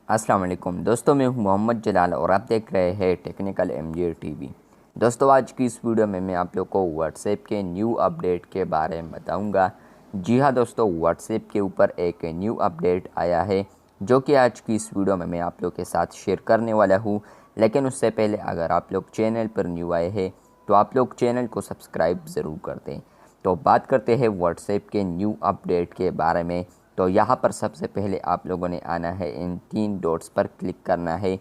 अस्सलाम वालेकुम दोस्तों, मैं हूं मोहम्मद जलाल और आप देख रहे हैं टेक्निकल एमजे टीवी। दोस्तों, आज की इस वीडियो में मैं आप लोग को व्हाट्सएप के न्यू अपडेट के बारे में बताऊंगा। जी हां दोस्तों, व्हाट्सएप के ऊपर एक न्यू अपडेट आया है जो कि आज की इस वीडियो में मैं आप लोग के साथ शेयर करने वाला हूं। लेकिन उससे पहले अगर आप लोग चैनल पर न्यू आए हैं तो आप लोग चैनल को सब्सक्राइब ज़रूर कर दें। तो बात करते हैं व्हाट्सएप के न्यू अपडेट के बारे में। तो यहाँ पर सबसे पहले आप लोगों ने आना है, इन 3 डॉट्स पर क्लिक करना है।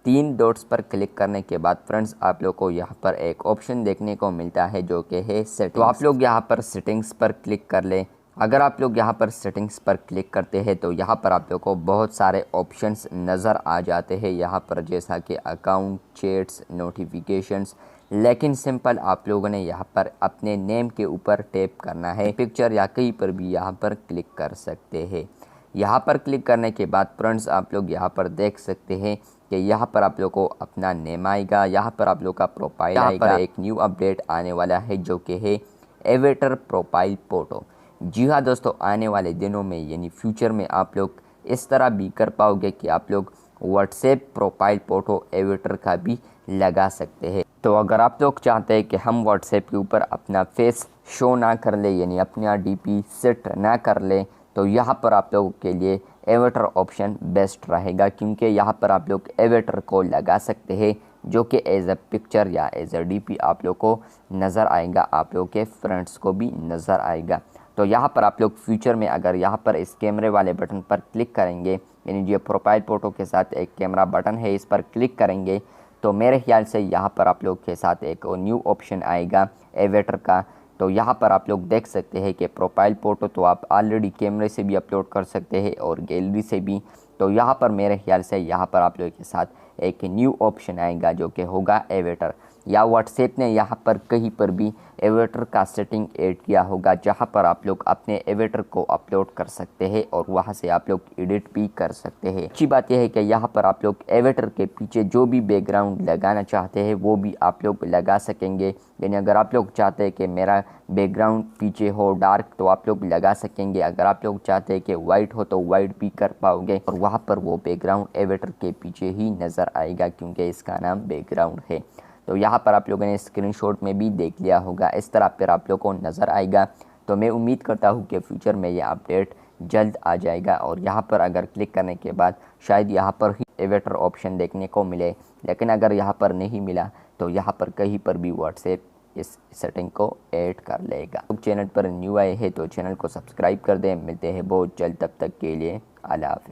3 डॉट्स पर क्लिक करने के बाद फ्रेंड्स आप लोग को यहाँ पर एक ऑप्शन देखने को मिलता है जो कि है सेटिंग्स। तो आप लोग यहाँ पर सेटिंग्स पर क्लिक कर लें। अगर आप लोग यहाँ पर सेटिंग्स पर क्लिक करते हैं तो यहाँ पर आप लोग को बहुत सारे ऑप्शंस नज़र आ जाते हैं यहाँ पर, जैसा कि अकाउंट, चैट्स, नोटिफिकेशंस। लेकिन सिंपल आप लोगों ने यहाँ पर अपने नेम के ऊपर टैप करना है, पिक्चर या कहीं पर भी यहाँ पर क्लिक कर सकते हैं। यहाँ पर क्लिक करने के बाद फ्रेंड्स आप लोग यहाँ पर देख सकते हैं कि यहाँ पर आप लोग को अपना नेम आएगा, यहाँ पर आप लोग का प्रोफाइल आएगा। यहाँ पर एक न्यू अपडेट आने वाला है जो कि है एवेटर प्रोफाइल फ़ोटो। जी हाँ दोस्तों, आने वाले दिनों में यानी फ्यूचर में आप लोग इस तरह भी कर पाओगे कि आप लोग व्हाट्सएप प्रोफाइल फ़ोटो एवेटर का भी लगा सकते हैं। तो अगर आप लोग चाहते हैं कि हम व्हाट्सएप के ऊपर अपना फेस शो ना कर ले यानी अपना डीपी सेट ना कर ले, तो यहाँ पर आप लोगों के लिए एवेटर ऑप्शन बेस्ट रहेगा, क्योंकि यहाँ पर आप लोग एवेटर को लगा सकते हैं जो कि एज अ पिक्चर या एज अ डीपी आप लोग को नज़र आएगा, आप लोग के फ्रेंड्स को भी नज़र आएगा। तो यहाँ पर आप लोग फ्यूचर में अगर यहाँ पर इस कैमरे वाले बटन पर क्लिक करेंगे, यानी जो प्रोफाइल फ़ोटो के साथ एक कैमरा बटन है, इस पर क्लिक करेंगे तो मेरे ख्याल से यहाँ पर आप लोग के साथ एक न्यू ऑप्शन आएगा एवेटर का। तो यहाँ पर आप लोग देख सकते हैं कि प्रोफाइल फ़ोटो तो आप ऑलरेडी कैमरे से भी अपलोड कर सकते हैं और गैलरी से भी। तो यहाँ पर मेरे ख्याल से यहाँ पर आप लोग के साथ एक न्यू ऑप्शन आएगा जो कि होगा एवेटर, या व्हाट्सएप ने यहाँ पर कहीं पर भी एवेटर का सेटिंग ऐड किया होगा जहाँ पर आप लोग अपने एवेटर को अपलोड कर सकते हैं और वहाँ से आप लोग एडिट भी कर सकते हैं। अच्छी बात यह है कि यहाँ पर आप लोग एवेटर के पीछे जो भी बैकग्राउंड लगाना चाहते हैं वो भी आप लोग लगा सकेंगे। यानी अगर आप लोग चाहते हैं कि मेरा बैकग्राउंड पीछे हो डार्क तो आप लोग लगा सकेंगे, अगर आप लोग चाहते हैं कि वाइट हो तो वाइट भी कर पाओगे और वहाँ पर वो बैकग्राउंड एवेटर के पीछे ही नज़र आएगा क्योंकि इसका नाम बैकग्राउंड है। तो यहाँ पर आप लोगों ने स्क्रीनशॉट में भी देख लिया होगा, इस तरह पर आप लोगों को नज़र आएगा। तो मैं उम्मीद करता हूँ कि फ्यूचर में यह अपडेट जल्द आ जाएगा और यहाँ पर अगर क्लिक करने के बाद शायद यहाँ पर ही एवेटर ऑप्शन देखने को मिले, लेकिन अगर यहाँ पर नहीं मिला तो यहाँ पर कहीं पर भी व्हाट्सएप इस सेटिंग को ऐड कर लेगा। तो चैनल पर न्यू आए हैं तो चैनल को सब्सक्राइब कर दें। मिलते हैं बहुत जल्द, तब तक के लिए अल्लाह हाफ़िज़।